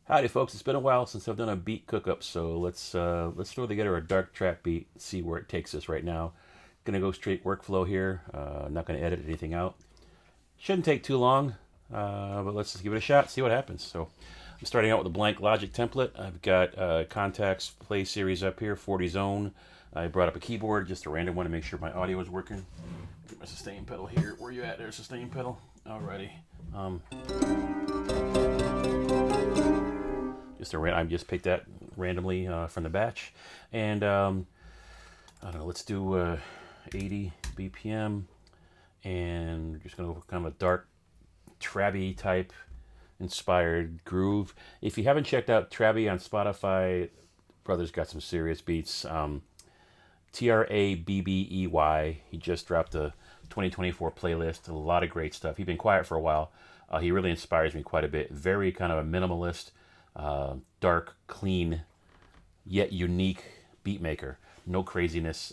Howdy, folks! It's been a while since I've done a beat cookup, so let's throw together a dark trap beat. See where it takes us right now. Gonna go straight workflow here. Not gonna edit anything out. Shouldn't take too long, but let's just give it a shot. See what happens. So I'm starting out with a blank Logic template. I've got Contacts Play Series up here, 40 zone. I brought up a keyboard, just a random one, to make sure my audio is working. Get my sustain pedal here. Where you at? There's sustain pedal. Alrighty. I just picked that randomly from the batch, and I don't know. Let's do 80 BPM, and we're just gonna go kind of a dark, trabby type inspired groove. If you haven't checked out Trabby on Spotify, brother's got some serious beats. Trabbey. He just dropped a 2024 playlist. A lot of great stuff. He's been quiet for a while. He really inspires me quite a bit. Very kind of a minimalist, dark, clean, yet unique beat maker. No craziness.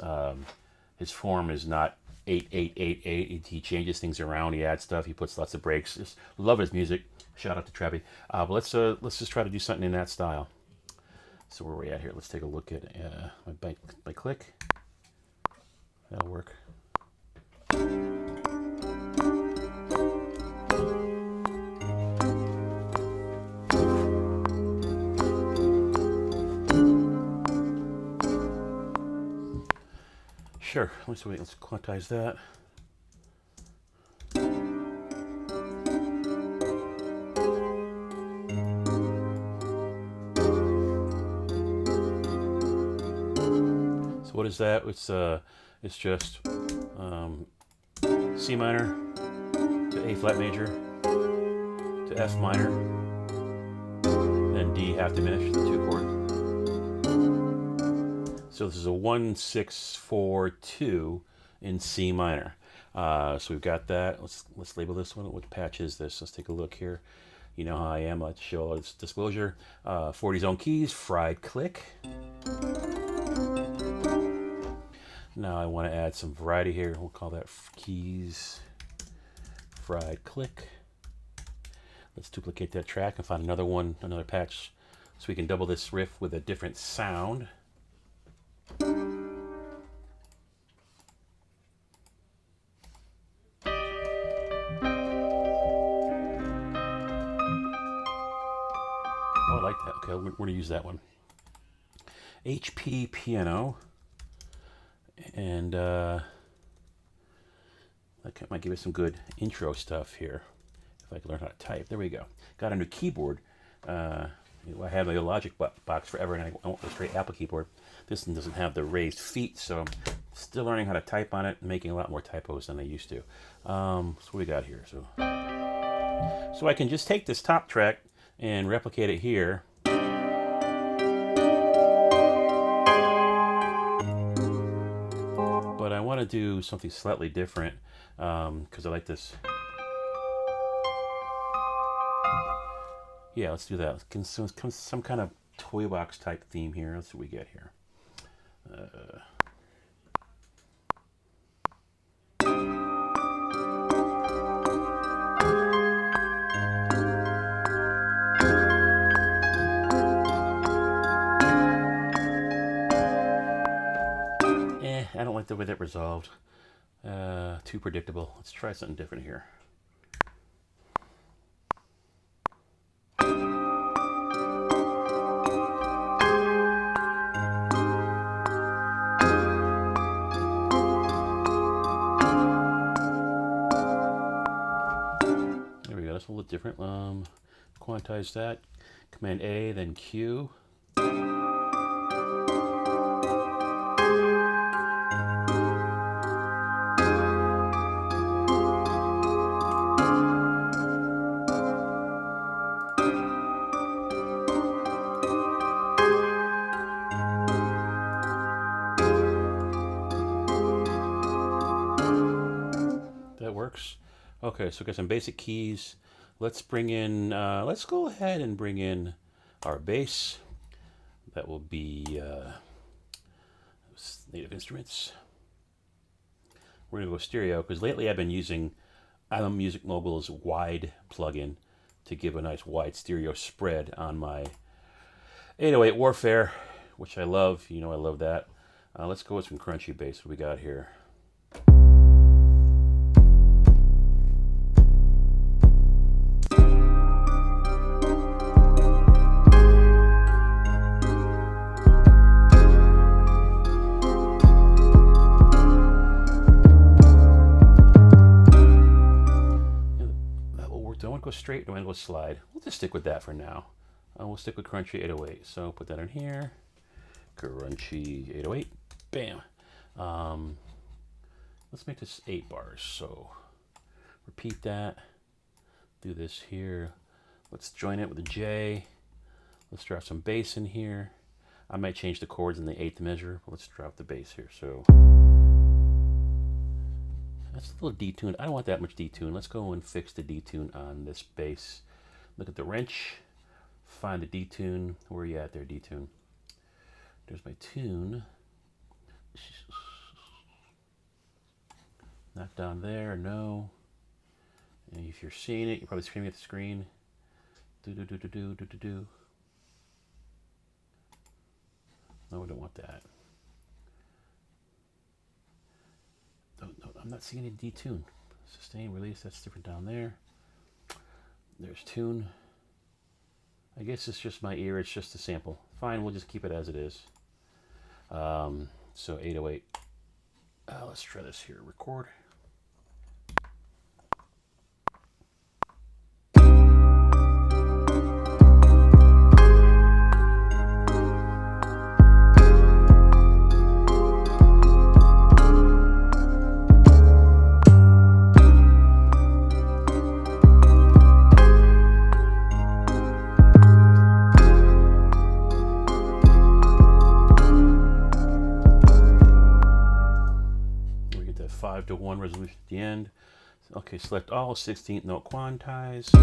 His form is not 8 8 8 8. He changes things around. He adds stuff. He puts lots of breaks. Just love his music. Shout out to Trabby. But let's just try to do something in that style. So where are we at here? Let's take a look at my click. That'll work. Sure. Let's quantize that. So what is that? It's just C minor to A flat major to F minor, then D half diminished, the 2 chord. So this is a 1 6 4 2 in C minor. So we've got that. Let's label this one. What patch is this? Let's take a look here. You know how I am. I like to show all this disclosure. 40 zone keys, fried click. Now I want to add some variety here. We'll call that keys, fried click. Let's duplicate that track and find another one, another patch, so we can double this riff with a different sound. Oh, I like that. Okay, we're going to use that one. HP piano. And that might give us some good intro stuff here. If I can learn how to type. There we go. Got a new keyboard. I had my Logic box forever, and I went with a straight Apple keyboard. This one doesn't have the raised feet, so I'm still learning how to type on it and making a lot more typos than I used to. So what we got here? So I can just take this top track and replicate it here. But I want to do something slightly different because I like this. Yeah, let's do that. Some kind of toy box type theme here. Let's see what we get here. I don't like the way that resolved. Too predictable. Let's try something different here. There we go. That's a little different. Quantize that. Command A, then Q. That works. Okay, so we got some basic keys. Let's bring in, let's go ahead and bring in our bass. That will be Native Instruments. We're going to go stereo because lately I've been using Imamusicmogul's wide plugin to give a nice wide stereo spread on my 808 Warfare, which I love. You know I love that. Let's go with some crunchy bass. What we got here? Do I want to go straight or do I want to go slide? We'll just stick with that for now. We'll stick with crunchy 808. So put that in here. Crunchy 808. Bam. Let's make this 8 bars. So repeat that. Do this here. Let's join it with a J. Let's drop some bass in here. I might change the chords in the 8th measure, but let's drop the bass here. So that's a little detuned. I don't want that much detune. Let's go and fix the detune on this bass. Look at the wrench. Find the detune. Where are you at there, detune? There's my tune. Not down there, no. And if you're seeing it, you're probably screaming at the screen. Do. No, we don't want that. No, I'm not seeing any detune. Sustain, release, that's different down there. There's tune. I guess it's just my ear, it's just a sample. Fine, we'll just keep it as it is. So 808. Let's try this here. Record. We get that 5-to-1 resolution at the end. Okay, select all, 16th note quantize.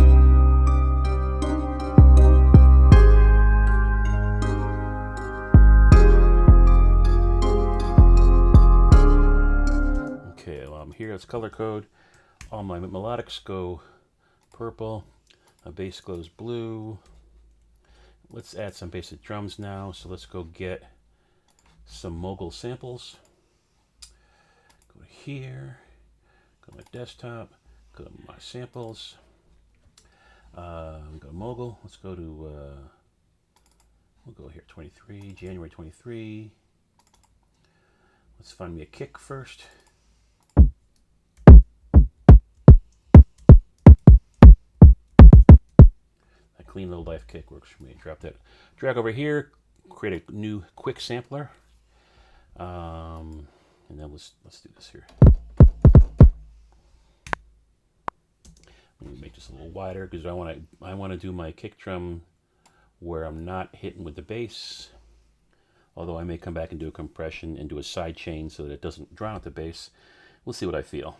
Okay, well, I'm here, let's color code. All my melodics go purple, my bass goes blue. Let's add some basic drums now, so let's go get some Mogul samples. Go here, go to my desktop, go to my samples, go to Mogul, let's go to, we'll go here, 23, January 23. Let's find me a kick first. That clean low life kick works for me. Drop that, drag over here, create a new quick sampler. And then let's do this here. Let me make this a little wider because I want to do my kick drum where I'm not hitting with the bass. Although I may come back and do a compression and do a side chain so that it doesn't drown out the bass. We'll see what I feel.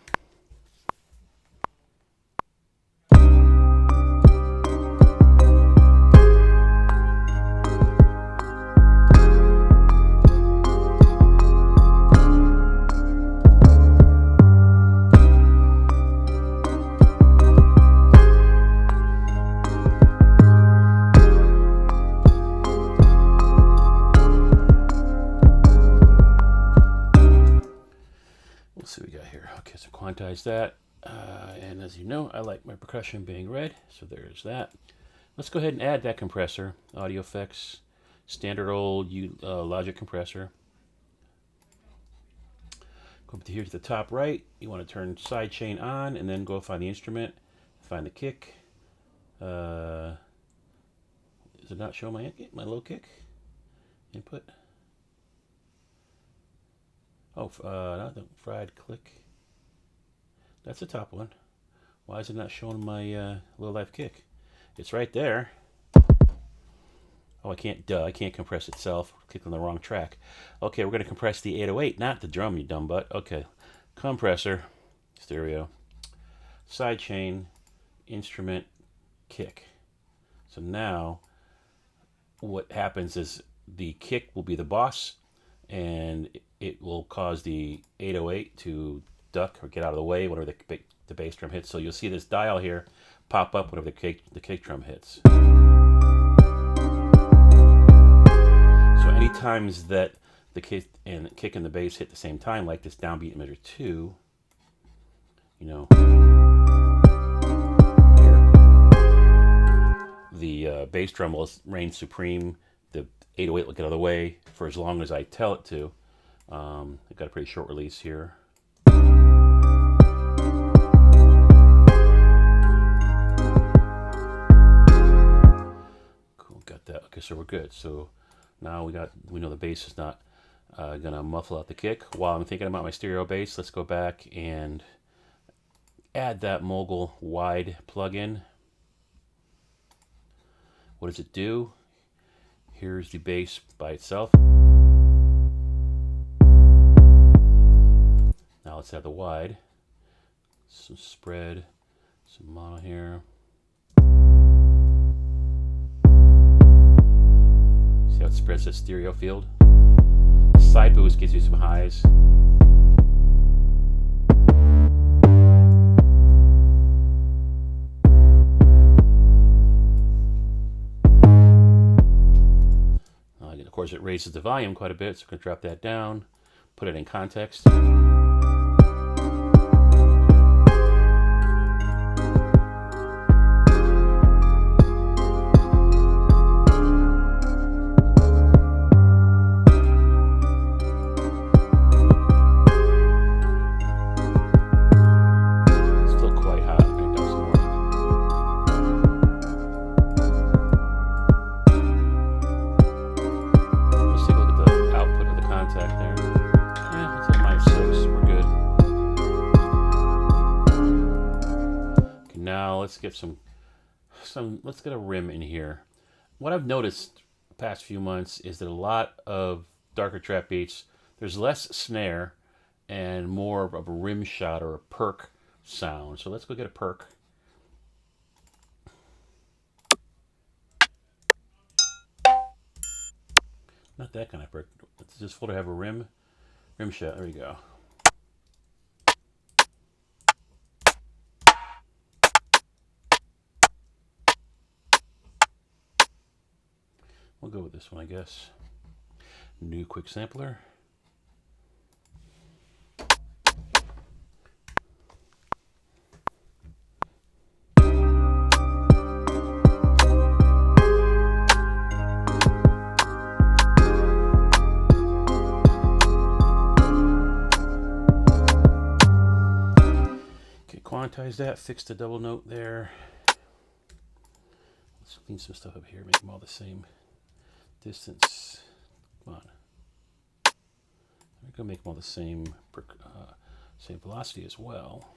Let's see what we got here. Okay, so quantize that. And as you know, I like my percussion being red, so there's that. Let's go ahead and add that compressor. Audio effects, standard old Logic compressor. Go up to here to the top right. You want to turn sidechain on, and then go find the instrument, find the kick. Does it not show my low kick input? Oh, not the fried click. That's the top one. Why is it not showing my low life kick? It's right there. Oh, I can't compress itself. Click on the wrong track. Okay, we're going to compress the 808, not the drum, you dumb butt. Okay, compressor, stereo, sidechain, instrument, kick. So now what happens is the kick will be the boss, and it will cause the 808 to duck or get out of the way, whatever the the bass drum hits. So you'll see this dial here pop up whenever the kick drum hits. So any times that the kick and the bass hit the same time, like this downbeat in measure 2, you know, the bass drum will reign supreme. The 808 will get out of the way for as long as I tell it to. I've got a pretty short release here. Cool, got that. Okay, so we're good. So now we know the bass is not gonna muffle out the kick. While I'm thinking about my stereo bass, let's go back and add that Mogul wide plugin. What does it do? Here's the bass by itself. Now let's add the wide. Some spread, some mono here. See how it spreads the stereo field? The side boost gives you some highs. Of course, it raises the volume quite a bit, so I'm going to drop that down, put it in context. Still quite hot. I'm going to do some more. There. Yeah, it's a nice 6. We're good. Okay, now let's get let's get a rim in here. What I've noticed the past few months is that a lot of darker trap beats, there's less snare and more of a rim shot or a perk sound. So let's go get a perk. Not that kind of perk. It's just full to have a rim shot. There we go. We'll go with this one, I guess. New quick sampler. Quantize that, fix the double note there. Let's clean some stuff up here, make them all the same distance. Come on. We're gonna make them all the same velocity as well.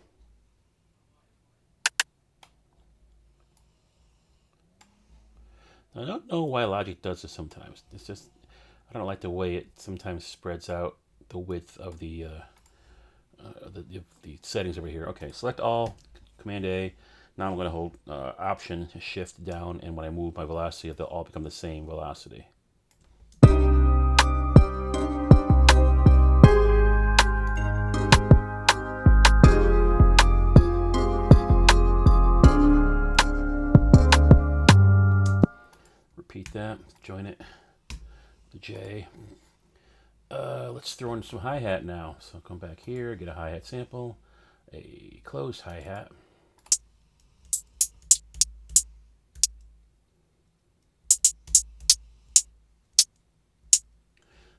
Now, I don't know why Logic does this sometimes. It's just, I don't like the way it sometimes spreads out the width of the settings over here. Okay, select all, Command A. Now I'm going to hold Option, Shift down, and when I move my velocity, they'll all become the same velocity. Repeat that, join it, the J. Let's throw in some hi-hat now. So come back here, get a hi-hat sample, a closed hi-hat.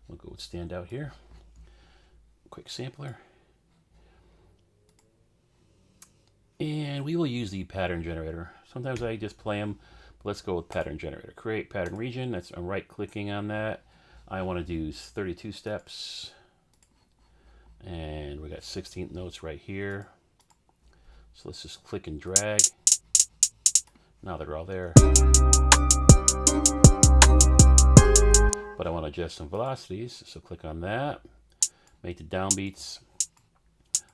We'll go with standout here. Quick sampler. And we will use the pattern generator. Sometimes I just play them, but let's go with pattern generator. Create pattern region. That's, I'm right-clicking on that. I want to do 32 steps, and we got 16th notes right here. So let's just click and drag. Now they're all there. But I want to adjust some velocities, so click on that. Make the downbeats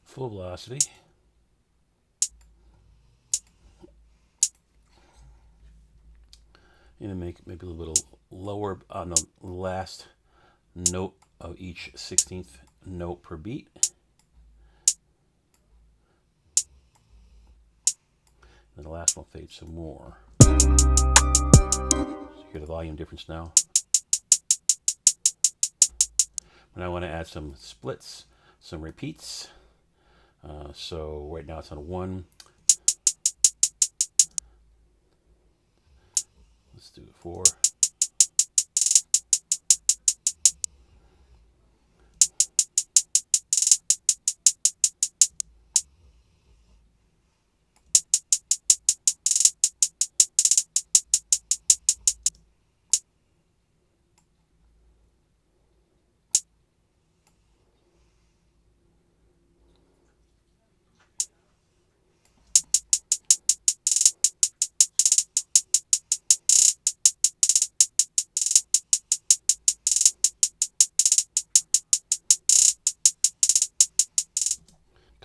full velocity. And then make maybe a little lower on the last note of each 16th note per beat. And the last one fades some more. So you hear the volume difference now. And I want to add some splits, some repeats. So right now it's on 1. Let's do 4.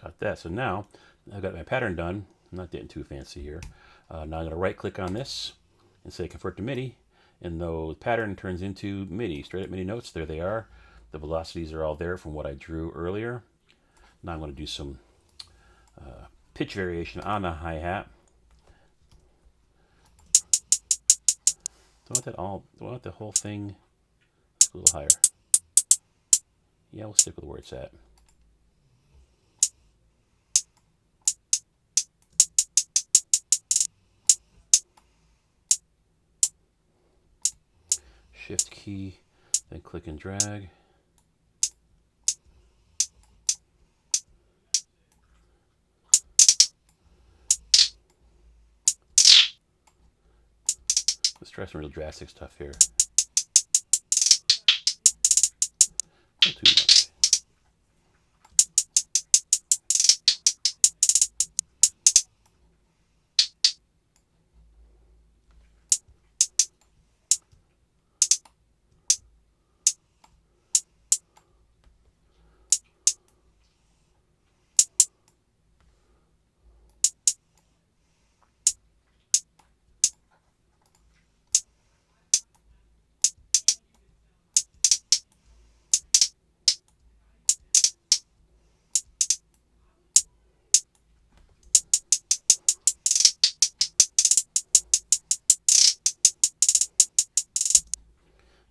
Got that. So now I've got my pattern done. I'm not getting too fancy here. Now I'm going to right click on this and say convert to MIDI. And the pattern turns into MIDI, straight up MIDI notes. There they are. The velocities are all there from what I drew earlier. Now I'm going to do some pitch variation on the hi-hat. Don't want the whole thing. Let's go a little higher. Yeah, we'll stick with where it's at. Shift key, then click and drag. Let's try some real drastic stuff here. Not too much.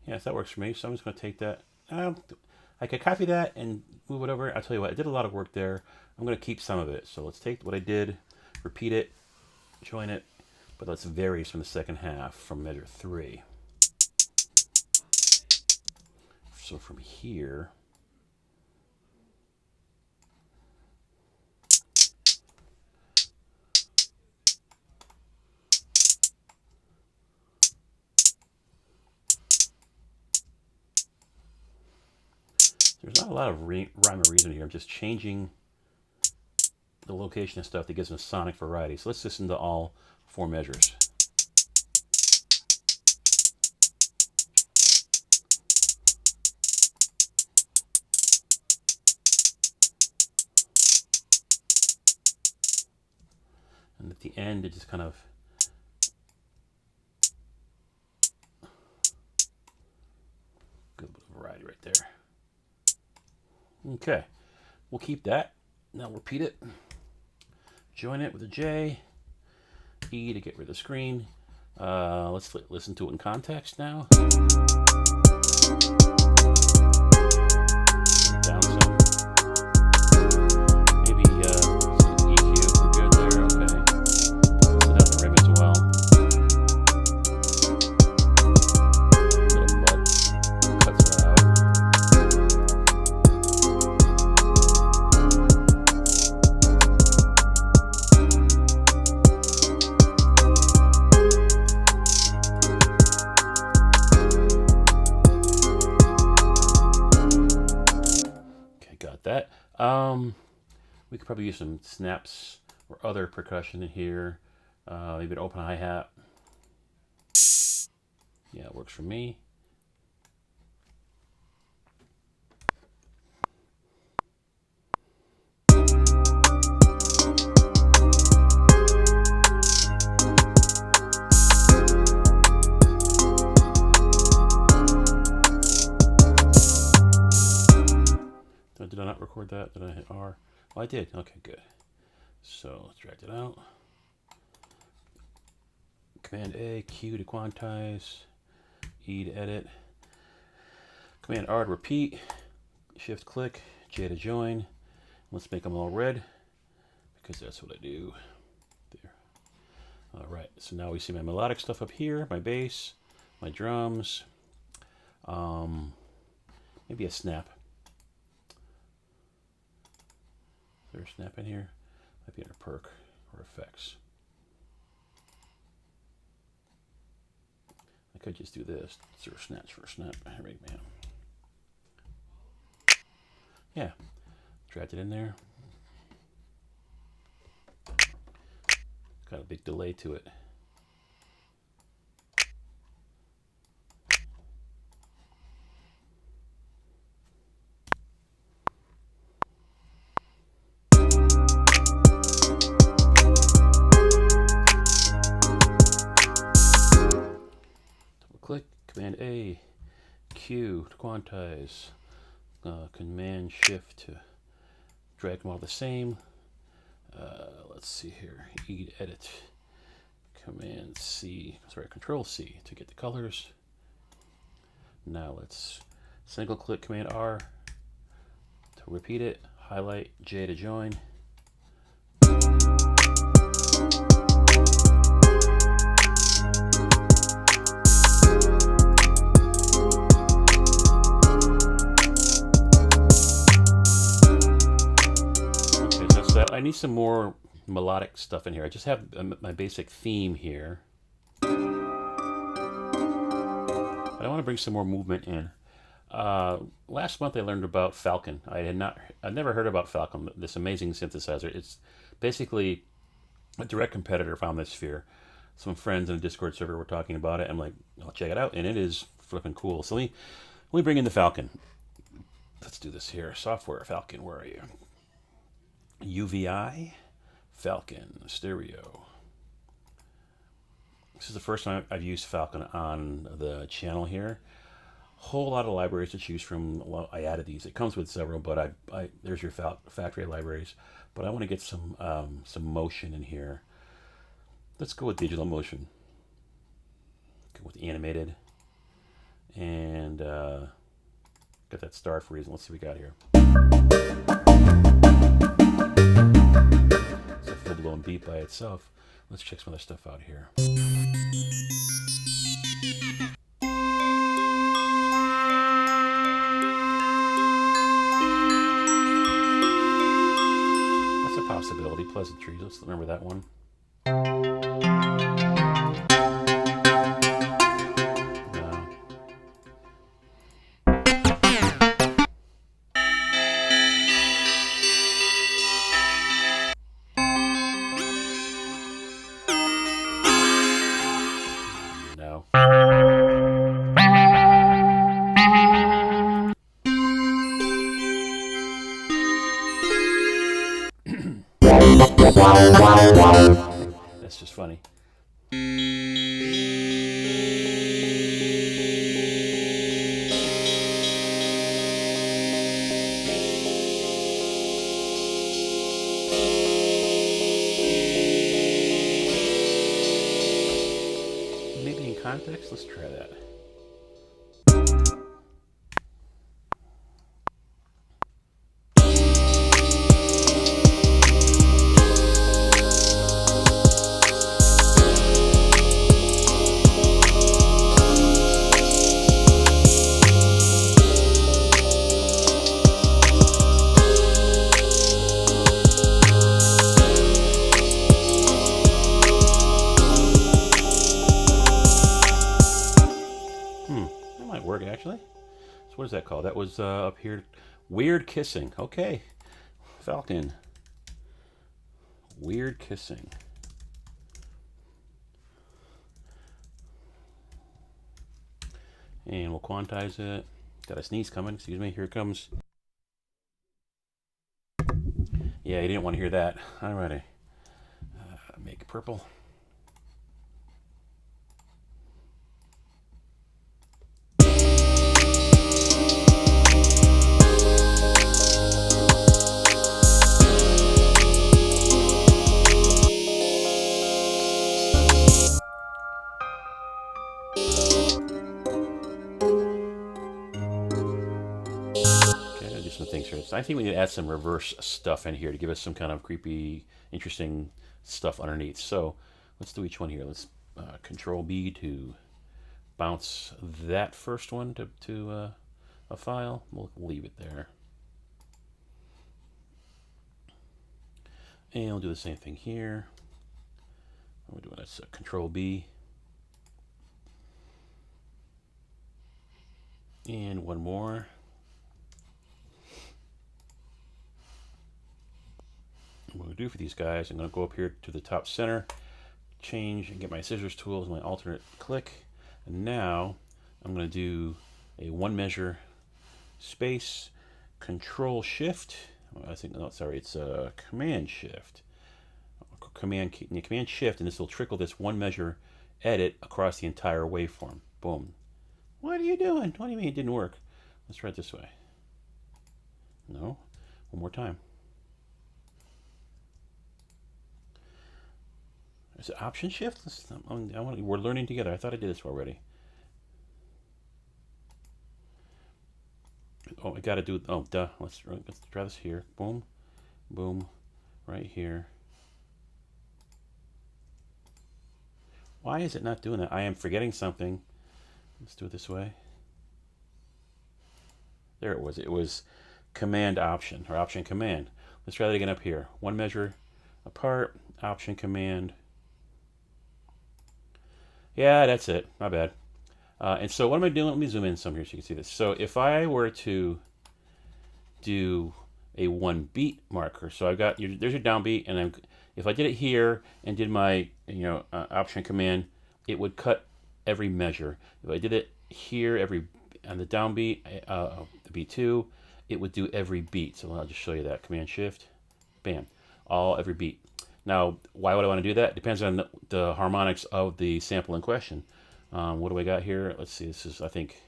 Yes, that works for me. So I'm just going to take that. I could copy that and move it over. I'll tell you what, I did a lot of work there. I'm going to keep some of it. So let's take what I did, repeat it, join it, but let's vary from the second half from measure 3. So from here, there's not a lot of rhyme or reason here. I'm just changing the location of stuff that gives them sonic variety. So let's listen to all 4 measures. And at the end, it just kind of good bit of variety right there. Okay, we'll keep that. Now repeat it. Join it with a J. E to get rid of the screen. Let's listen to it in context now. Down some. Maybe EQ. We're good there. Okay. Listen out the rim as well. Little mud cuts that out. That we could probably use some snaps or other percussion in here, maybe an open hi-hat. Yeah, it works for me. Did I not record that? Did I hit R? Oh, I did. Okay, good. So let's drag it out. Command A, Q to quantize, E to edit, Command R to repeat, Shift click, J to join. Let's make them all red because that's what I do. There. All right, so now we see my melodic stuff up here, my bass, my drums, maybe a snap. Is there a snap in here? Might be under perk or effects. I could just do this. Zero snaps for a snap. Right, man. Yeah, dragged it in there. Got a big delay to it. Double click, Command A, Q to quantize, Command Shift to drag them all the same. Let's see here, E to edit, Command C, sorry, Control C to get the colors. Now let's single click Command R to repeat it, highlight, J to join. I need some more melodic stuff in here. I just have my basic theme here. But I want to bring some more movement in. Last month I learned about Falcon. I'd never heard about Falcon, this amazing synthesizer. It's basically a direct competitor found this Sphere. Some friends in a Discord server were talking about it. I'm like, I'll check it out, and it is flipping cool. So let me bring in the Falcon. Let's do this here. Software, Falcon, where are you? UVI Falcon stereo. This is the first time I've used Falcon on the channel here. Whole lot of libraries to choose from. Well, I added these. It comes with several, but there's your factory libraries. But I want to get some motion in here. Let's go with digital motion. Go with animated, and got that star for a reason. Let's see what we got here. It's a full-blown beat by itself. Let's check some other stuff out here. That's a possibility. Pleasantries. Let's remember that one. That's just funny. Maybe in context, let's try that. Actually, so what is that called? That was up here, weird kissing. Okay, Falcon, weird kissing. And we'll quantize it. Got a sneeze coming. Excuse me. Here it comes. Yeah, you didn't want to hear that. Alrighty. Make it purple. some things here. So I think we need to add some reverse stuff in here to give us some kind of creepy, interesting stuff underneath. So let's do each one here. Let's Control B to bounce that first one to a file. We'll leave it there. And we'll do the same thing here. What we're doing, that's Control B. And one more. What I'm going to do for these guys, I'm going to go up here to the top center, change and get my scissors tools, my alternate click. And now I'm going to do a one measure space, Control Shift. I think, no, sorry, it's a Command Shift. Command Shift, and this will trickle this one measure edit across the entire waveform. Boom. What are you doing? What do you mean it didn't work? Let's try it this way. No. One more time. Is it Option Shift? We're learning together. I thought I did this already. Oh, I got to do. Oh, duh. Let's try this here. Boom, boom, right here. Why is it not doing that? I am forgetting something. Let's do it this way. There it was. It was Command Option, or Option Command. Let's try that again up here. One measure apart. Option Command. Yeah, that's it. My bad. And so what am I doing? Let me zoom in some here so you can see this. So if I were to do a 1 beat marker, so I've got there's your downbeat, and if I did it here and did my Option Command, it would cut every measure. If I did it here on the downbeat, the B2, it would do every beat. So I'll just show you that. Command Shift, bam, every beat. Now, why would I want to do that? Depends on the harmonics of the sample in question. What do I got here? Let's see. This is, I think,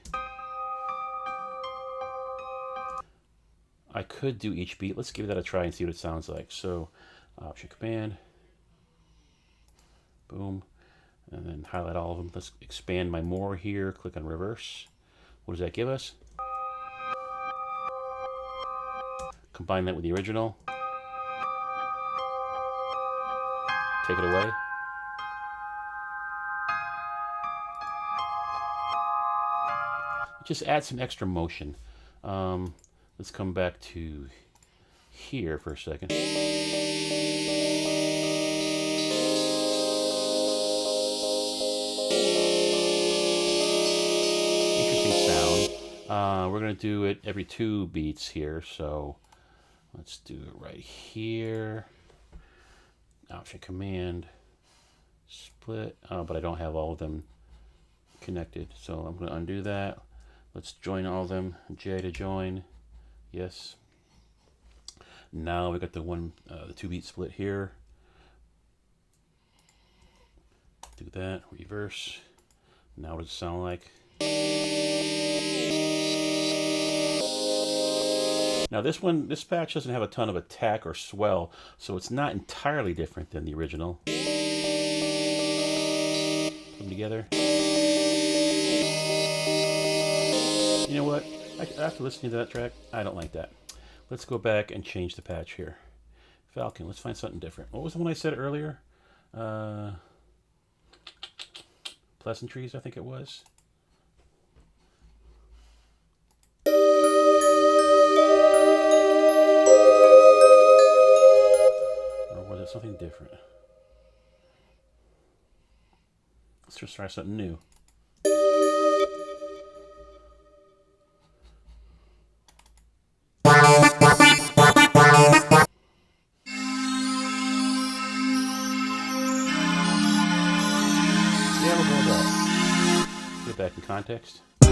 I could do each beat. Let's give that a try and see what it sounds like. So, Option Command, boom, and then highlight all of them. Let's expand my more here. Click on reverse. What does that give us? Combine that with the original. Take it away. Just add some extra motion. Let's come back to here for a second. Interesting sound. We're going to do it every 2 beats here, so let's do it right here. Option Command, split, but I don't have all of them connected, so I'm going to undo that. Let's join all of them. J to join, yes. Now we got the 2 beat split here. Do that, reverse. Now what does it sound like? Now this patch doesn't have a ton of attack or swell, so it's not entirely different than the original. Put them together. You know what? After listening to that track, I don't like that. Let's go back and change the patch here. Falcon, let's find something different. What was the one I said earlier? Pleasantries, I think it was. Or was it something different? Let's just try something new. Put it back in context. Do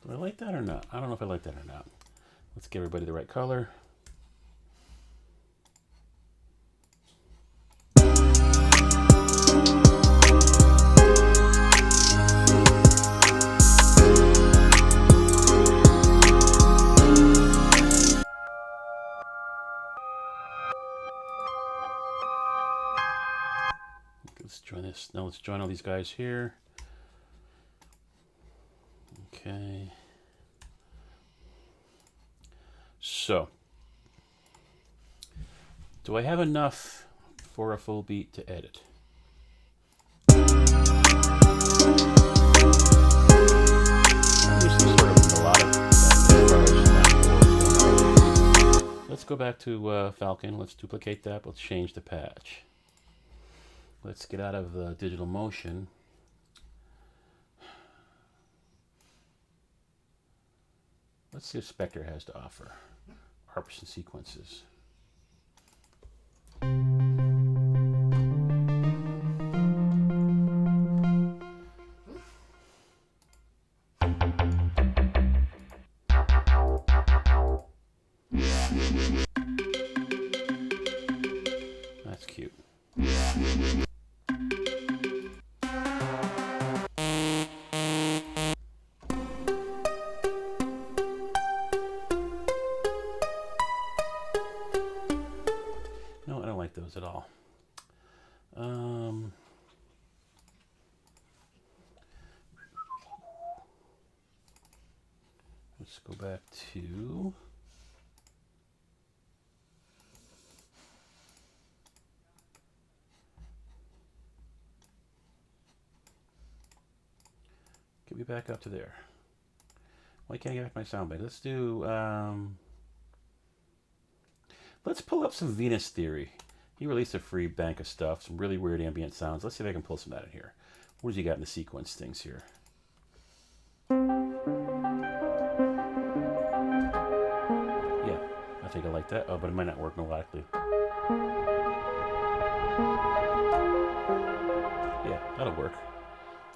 I like that or not? I don't know if I like that or not. Let's give everybody the right color. this. Now let's join all these guys here. Okay. So, do I have enough for a full beat to edit? Let's go back to Falcon. Let's duplicate that. Let's change the patch. Let's get out of digital motion. Let's see what Spectre has to offer. Arps and sequences. That's cute. No, I don't like those at all. Let's go back to get me back up to there. Why can't I get back my sound bank? Let's do let's pull up some Venus Theory. He released a free bank of stuff, some really weird ambient sounds. Let's see if I can pull some of that in here. What does he got in the sequence things here? Yeah, I think I like that. Oh, but it might not work melodically. Yeah, that'll work.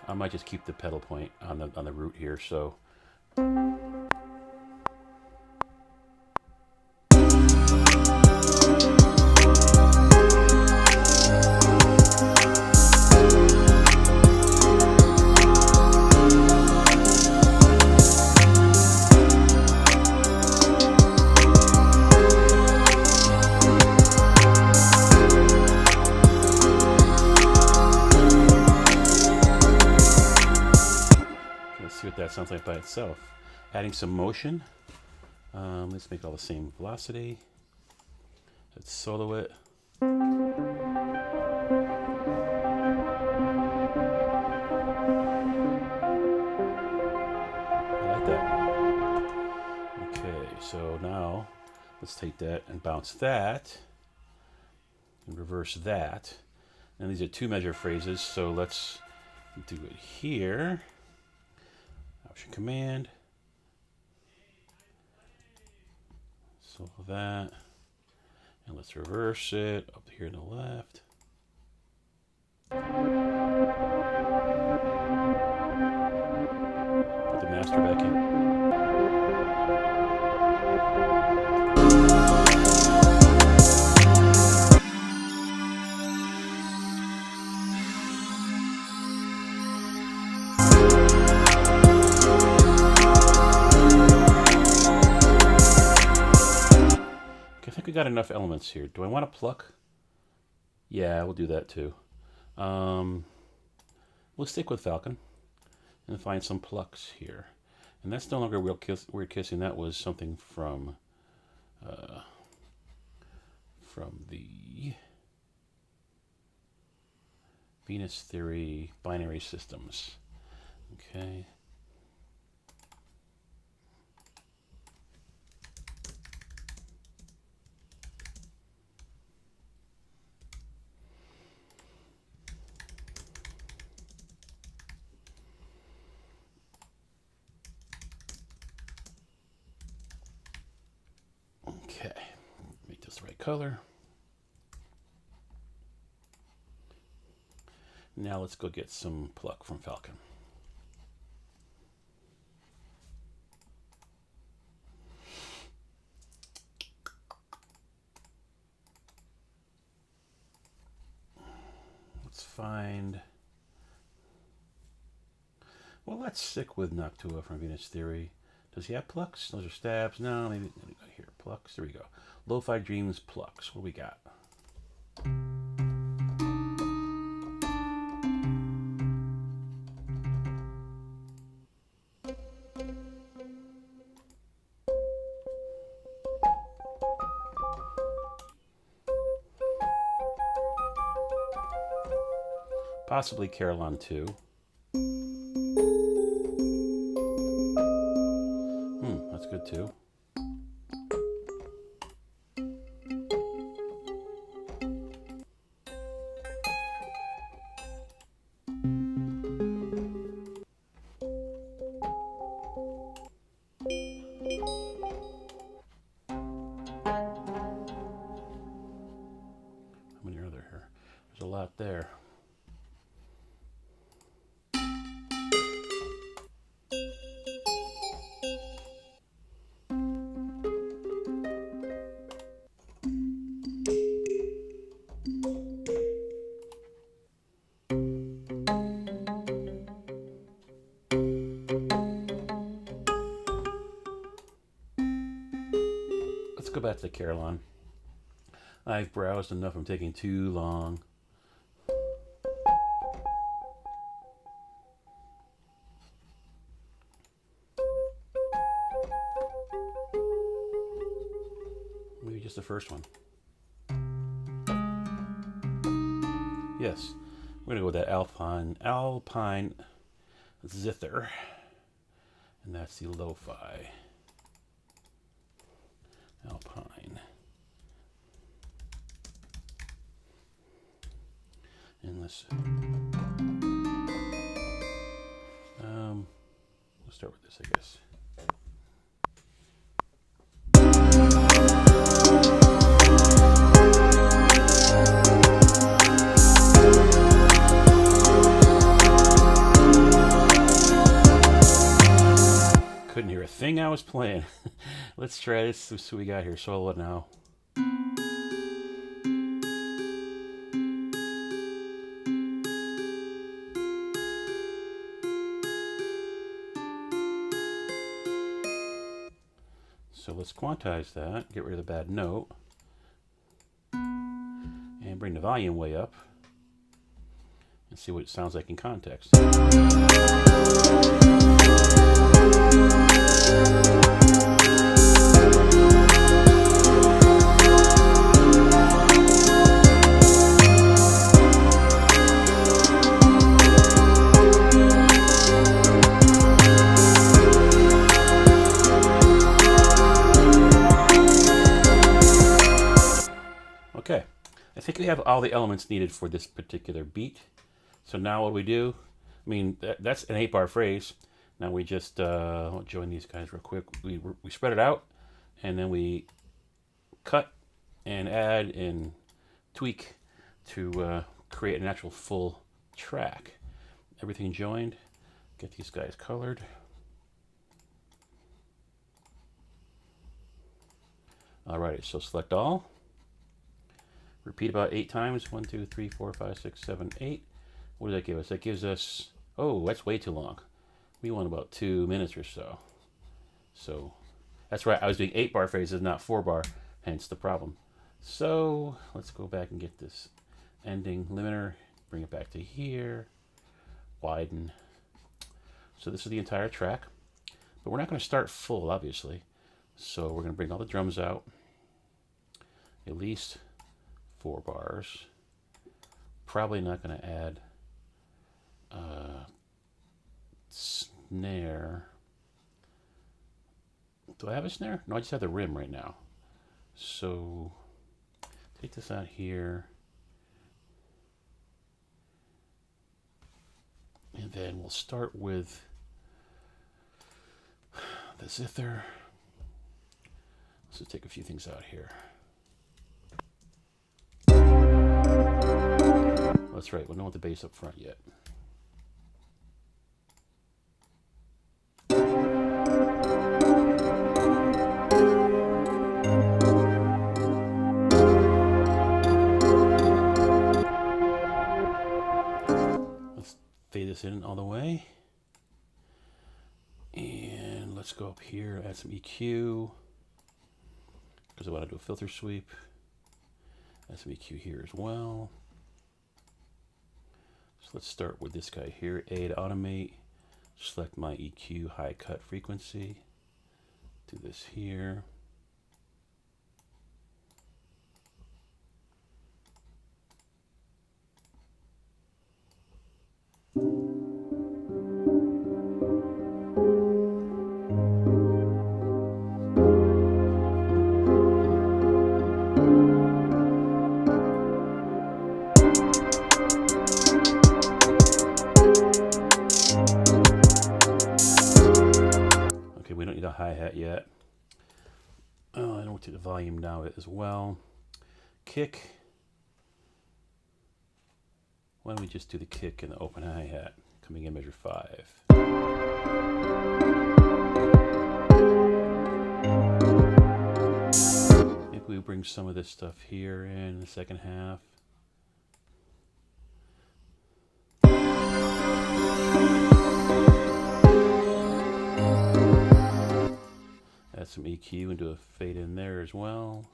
I might just keep the pedal point on the root here, so. That sounds like by itself. Adding some motion. Let's make it all the same velocity. Let's solo it. I like that. Okay, so now let's take that and bounce that and reverse that. And these are 2 measure phrases, so let's do it here. Option Command. Solo that. And let's reverse it up here to the left. Put the master back in. We got enough elements here. Do I want to pluck? Yeah, we'll do that too. We'll stick with Falcon and find some plucks here. And that's no longer Weird Kissing. That was something from the Venus Theory binary systems. Okay. Okay, make this the right color. Now let's go get some pluck from Falcon. Let's find, well, let's stick with Noctua from Venus Theory. Does he have plucks? Those are stabs. No, maybe here. Plucks. There we go. Lo-Fi Dreams plucks. What do we got? Possibly Carillon too. That's good too. How many are there here? There's a lot there. Let's go back to the Carillon. I've browsed enough. I'm taking too long. Maybe just the first one. Yes, we're gonna go with that Alpine Zither, and that's the lo-fi Alpine. And let's start with this, I guess. Couldn't hear a thing I was playing. Let's try this. Let's see what we got here. Solo now. So let's quantize that, get rid of the bad note, and bring the volume way up, and see what it sounds like in context. Okay, I think we have all the elements needed for this particular beat. So now what do we do? I mean, that's an 8-bar phrase. Now we just, I'll join these guys real quick. We spread it out, and then we cut and add and tweak to create an actual full track. Everything joined. Get these guys colored. Alright, so select all. Repeat about 8 times. 1, 2, 3, 4, 5, 6, 7, 8. What does that give us? That gives us, oh, that's way too long. We want about 2 minutes or so. So that's right. I was doing 8-bar phrases, not 4-bar, hence the problem. So let's go back and get this ending limiter. Bring it back to here. Widen. So this is the entire track. But we're not going to start full, obviously. So we're going to bring all the drums out. At least 4 bars. Probably not going to add snare. Do I have a snare? No, I just have the rim right now. So take this out here. And then we'll start with the zither. Let's just take a few things out here. That's right, we don't want the bass up front yet. Let's fade this in all the way. And let's go up here, add some EQ, because I want to do a filter sweep. Add some EQ here as well. So let's start with this guy here, A to automate. Select my EQ high cut frequency. Do this here. Oh, I don't want to take the volume down as well. Kick. Why don't we just do the kick and the open hi-hat coming in measure 5. Maybe we bring some of this stuff here in the second half. Add some EQ and do a fade in there as well.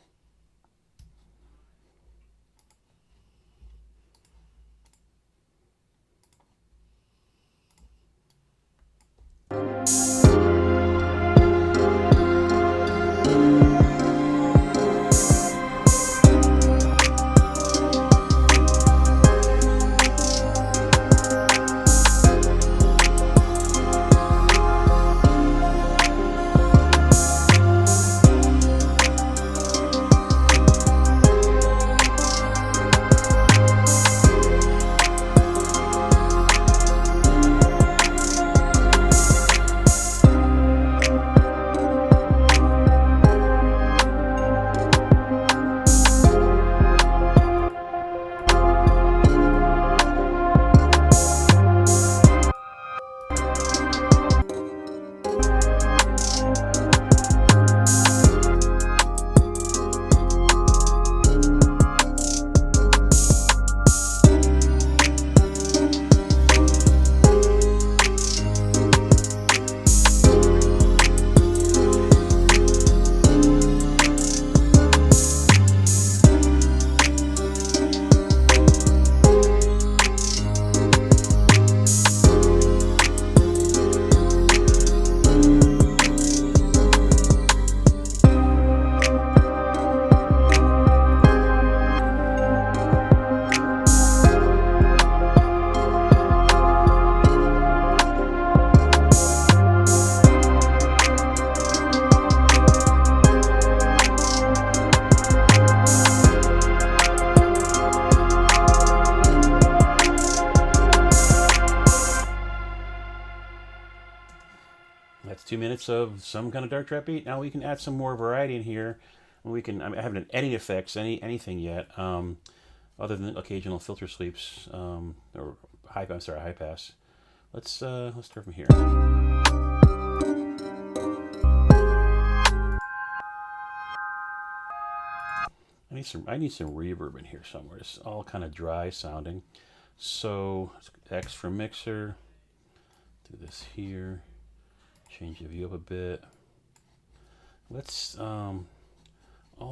That's 2 minutes of some kind of dark trap beat. Now we can add some more variety in here. We can. I haven't any effects, anything yet, other than occasional filter sweeps or high. I'm sorry, high pass. Let's start from here. I need some reverb in here somewhere. It's all kind of dry sounding. So X for mixer. Do this here. Change the view up a bit. Let's all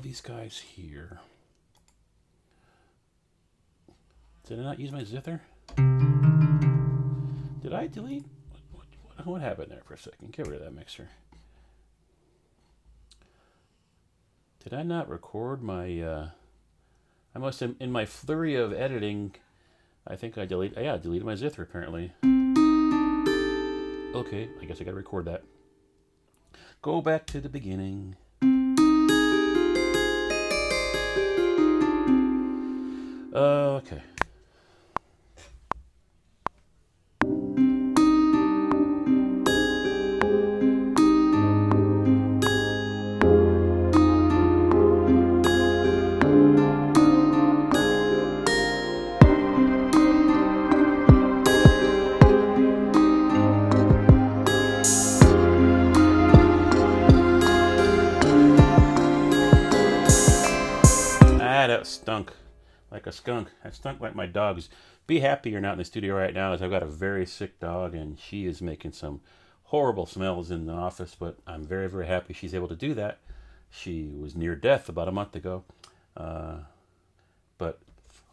these guys here. Did I not use my zither? Did I delete? What happened there for a second? Get rid of that mixer. Did I not record my? I must have, in my flurry of editing, I think I deleted my zither apparently. Okay, I guess I gotta record that. Go back to the beginning. Okay. That stunk like a skunk. That stunk like my dogs. Be happy you're not in the studio right now, as I've got a very sick dog and she is making some horrible smells in the office, but I'm very, very happy she's able to do that. She was near death about a month ago, but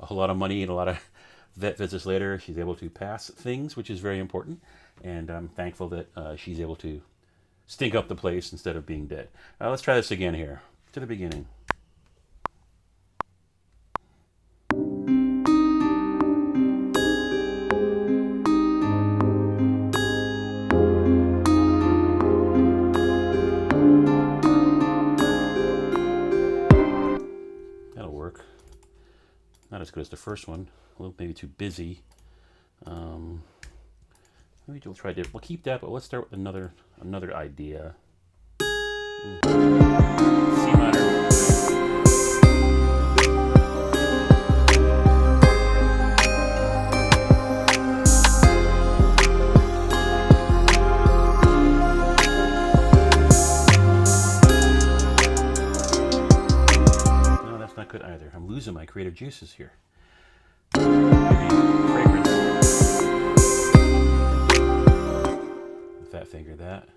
a lot of money and a lot of vet visits later, she's able to pass things, which is very important, and I'm thankful that she's able to stink up the place instead of being dead. Let's try this again here, to the beginning. Not as good as the first one. A little maybe too busy. Maybe we'll try we'll keep that, but let's start with another idea. See not good either. I'm losing my creative juices here. Fragrance. Fat finger that.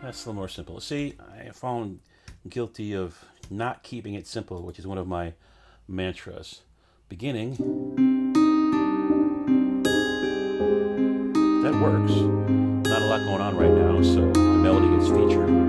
That's a little more simple. See, I have fallen guilty of not keeping it simple, which is one of my mantras. Beginning, that works. Not a lot going on right now, so the melody gets featured.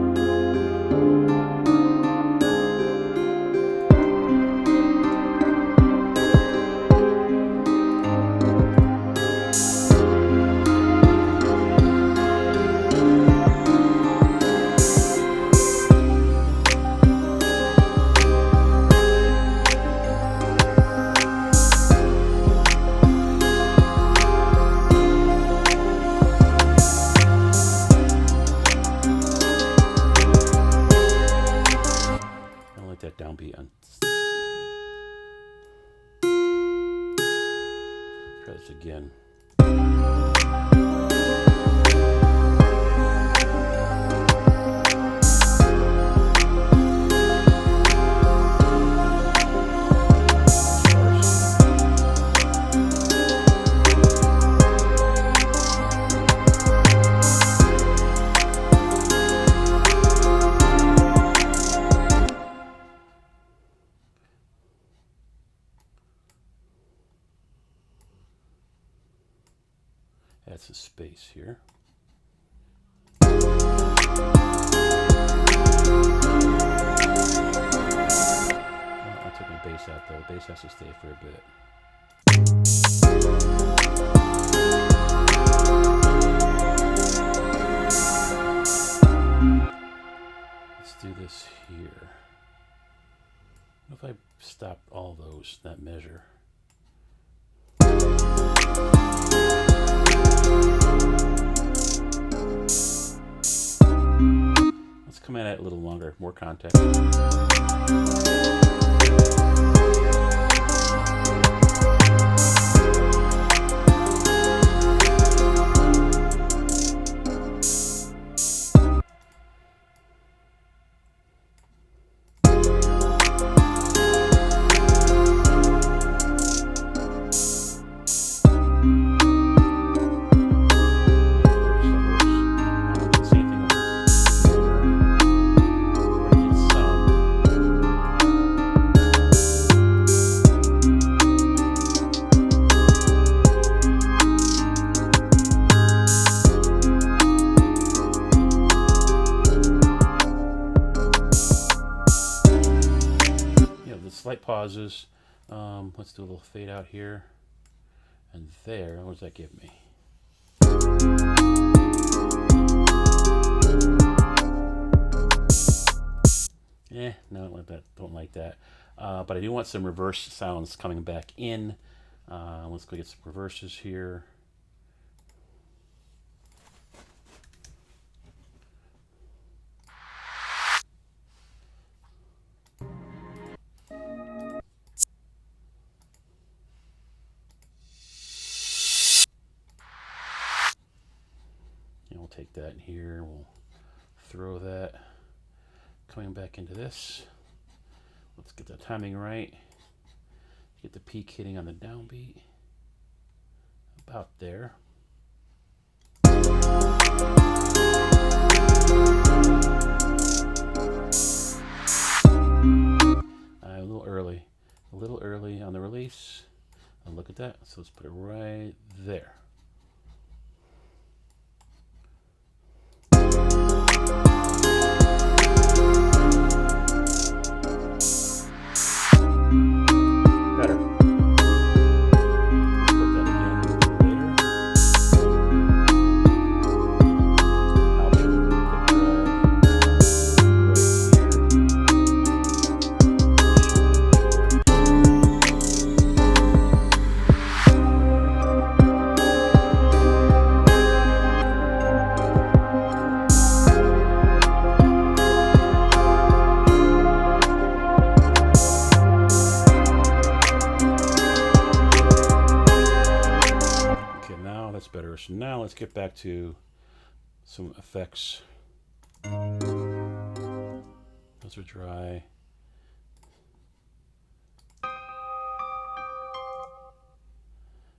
That downbeat on. Try this again. Add some space here. I took my bass out though. The bass has to stay for a bit. Let's do this here. What if I stopped all those, that measure? Let's come at it a little longer, more context. Slight pauses. Let's do a little fade out here and there. What does that give me? No, don't like that. But I do want some reverse sounds coming back in. Let's go get some reverses here. We'll take that in here, we'll throw that coming back into this. Let's get the timing right. Get the peak hitting on the downbeat. About there. A little early on the release. And look at that, so let's put it right there. So now let's get back to some effects. Those are dry.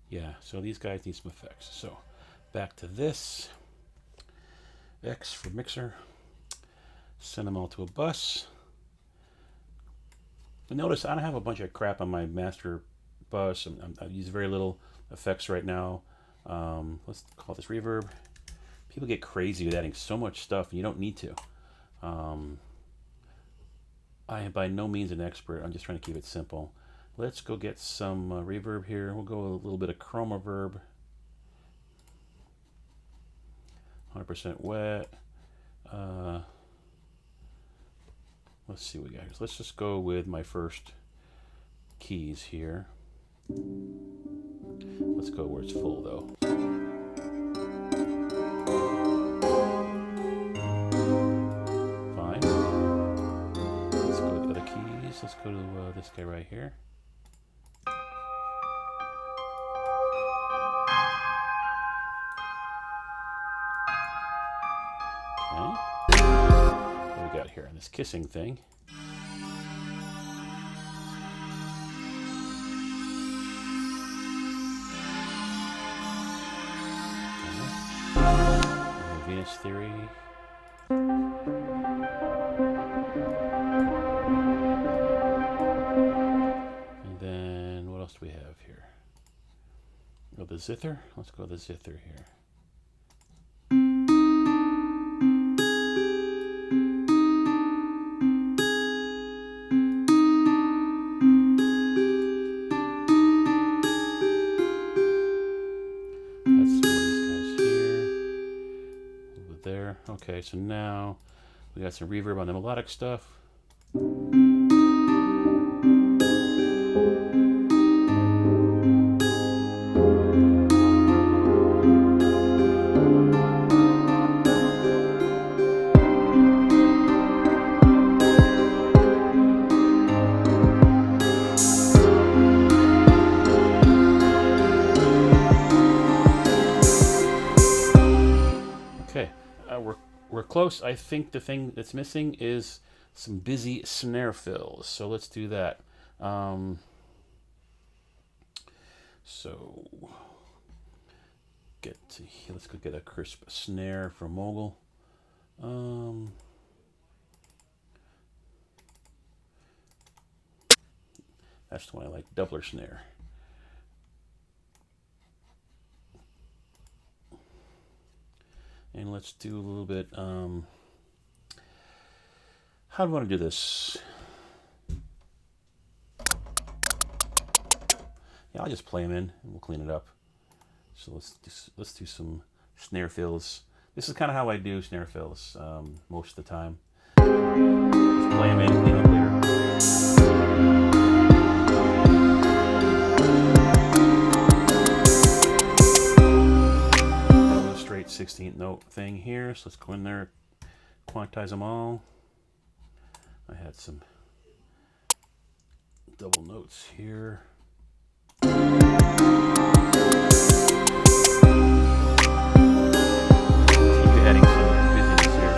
Yeah, so these guys need some effects. So back to this. X for mixer. Send them all to a bus. But notice I don't have a bunch of crap on my master bus. I use very little effects right now. Let's call this reverb. People get crazy with adding so much stuff and you don't need to. I am by no means an expert. I'm just trying to keep it simple. Let's go get some reverb here. We'll go a little bit of chroma verb. 100% wet. Let's see what we got here. So let's just go with my first keys here. Let's go where it's full though. Fine. Let's go with the other keys. Let's go to this guy right here. Here on this kissing thing. Okay. Venus Theory. And then what else do we have here? Go the zither. Let's go the zither here. Okay, so now we got some reverb on the melodic stuff. We're close. I think the thing that's missing is some busy snare fills. So let's do that. So get to here. Let's go get a crisp snare from Mogul. That's the one I like, doubler snare. And let's do a little bit, how do I want to do this? Yeah, I'll just play them in and we'll clean it up. So let's do some snare fills. This is kind of how I do snare fills most of the time. Just play them in and clean up later. Straight 16th note thing here, so let's go in there, quantize them all. I had some double notes here. Keep adding some busyness here.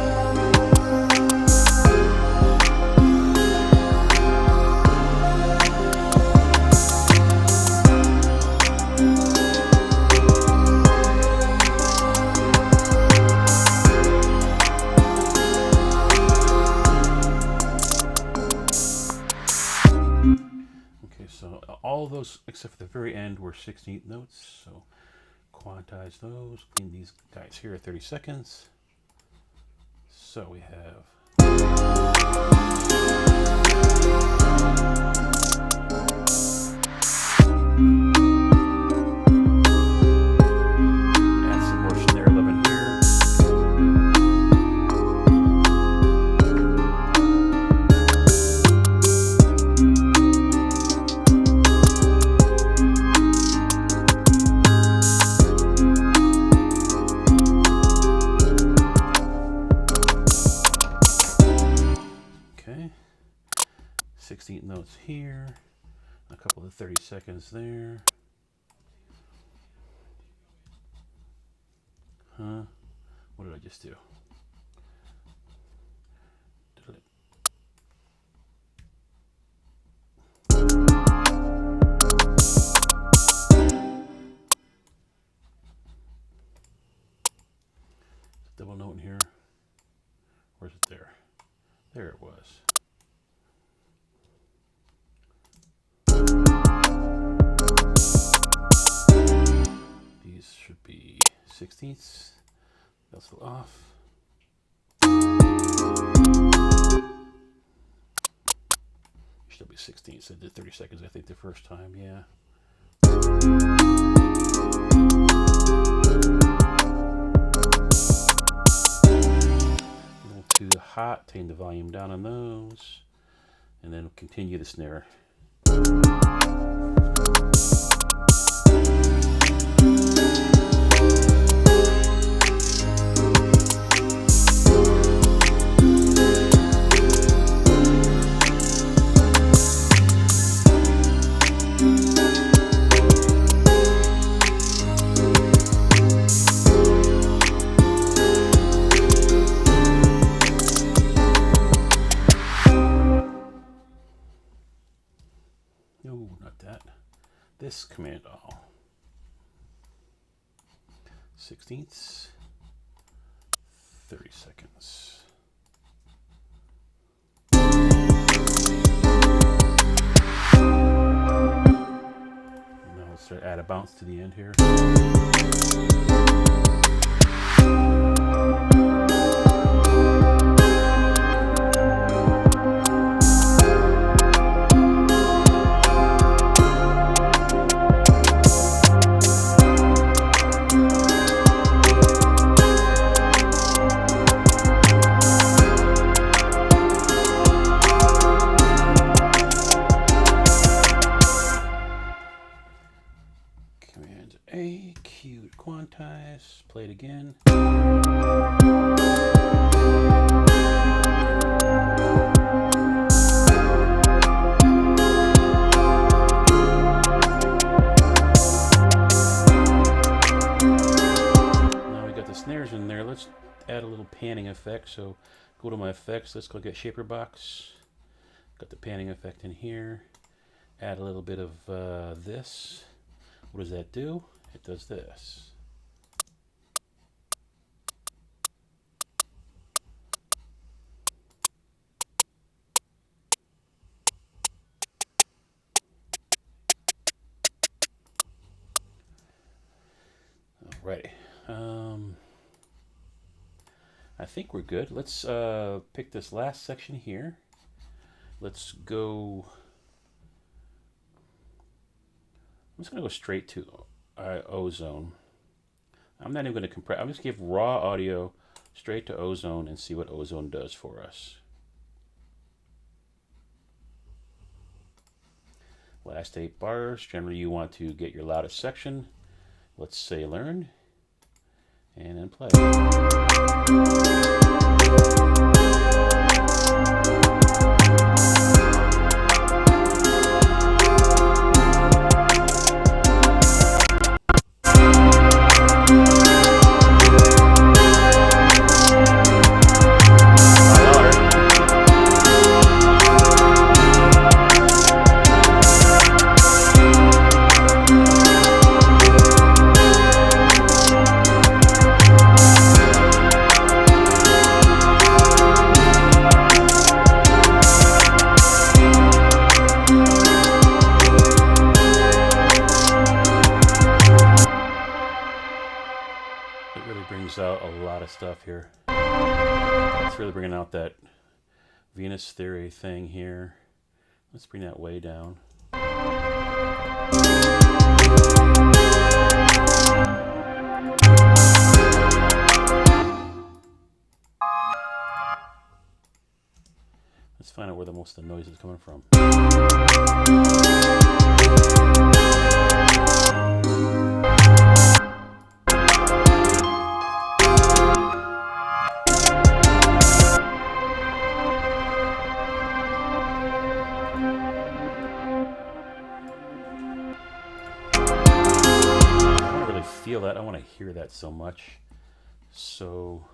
All those except for the very end were 16th notes, so quantize those, clean these guys here at 30 seconds. So we have add some more snare 11 here. Okay, 16th notes here, a couple of 30 seconds there. What did I just do? Double note in here. Where's it there? There it was. These should be 16ths. That's off. Should be 16ths. I did 30 seconds, I think, the first time. Yeah. To the hot, turn the volume down on those, and then continue the snare. No, not that. This command all. 16ths, 30 seconds. Now let's start add a bounce to the end here. Command A, Q to quantize, play it again. Now we got the snares in there. Let's add a little panning effect. So go to my effects, let's go get shaper box. Got the panning effect in here. Add a little bit of this. What does that do? It does this. Alrighty. I think we're good. Let's pick this last section here. Let's go. I'm just going to go straight to ozone. I'm not even going to compress. I'm just going to give raw audio straight to ozone and see what ozone does for us. Last 8 bars. Generally, you want to get your loudest section. Let's say learn. And then play. Out a lot of stuff here. It's really bringing out that Venus theory thing here. Let's bring that way down. Let's find out where the most of the noise is coming from. Feel that. I want to hear that so much. So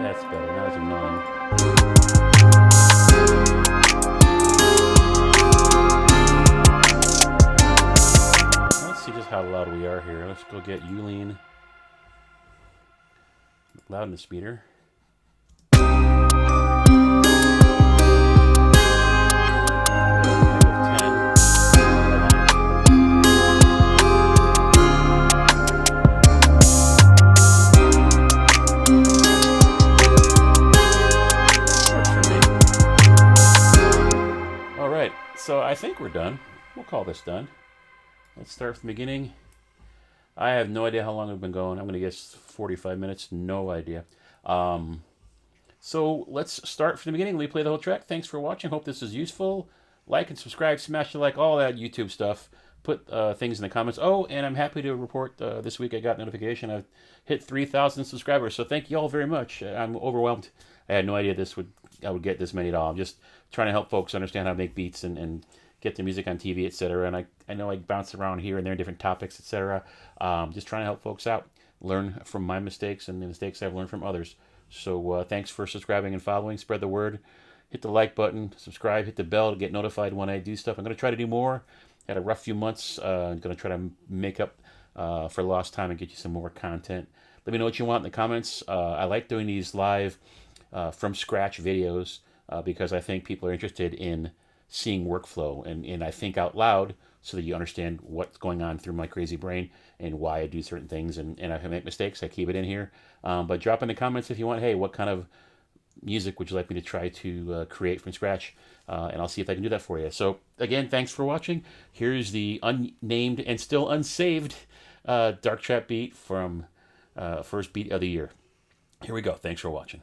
that's better. Now it's annoying. Let's see just how loud we are here. Let's go get Uline loudness meter. So I think we're done. We'll call this done. Let's start from the beginning. I have no idea how long we've been going. I'm going to guess 45 minutes. No idea. So let's start from the beginning. Let me play the whole track. Thanks for watching. Hope this is useful. Like and subscribe. Smash the like. All that YouTube stuff. Put things in the comments. Oh, and I'm happy to report this week I got notification. I've hit 3,000 subscribers. So thank you all very much. I'm overwhelmed. I had no idea I would get this many at all. I'm just trying to help folks understand how to make beats and get the music on TV, etc. And I know I bounce around here and there, different topics, etc. Just trying to help folks out, learn from my mistakes and the mistakes I've learned from others. So thanks for subscribing and following. Spread the word. Hit the like button, subscribe, hit the bell to get notified when I do stuff. I'm going to try to do more. Had a rough few months. I'm going to try to make up for lost time and get you some more content. Let me know what you want in the comments. I like doing these live from scratch videos because I think people are interested in seeing workflow and I think out loud so that you understand what's going on through my crazy brain and why I do certain things. And if I make mistakes, I keep it in here. But drop in the comments if you want, hey, what kind of music would you like me to try to create from scratch? And I'll see if I can do that for you. So again, thanks for watching. Here's the unnamed and still unsaved Dark Trap beat from first beat of the year. Here we go. Thanks for watching.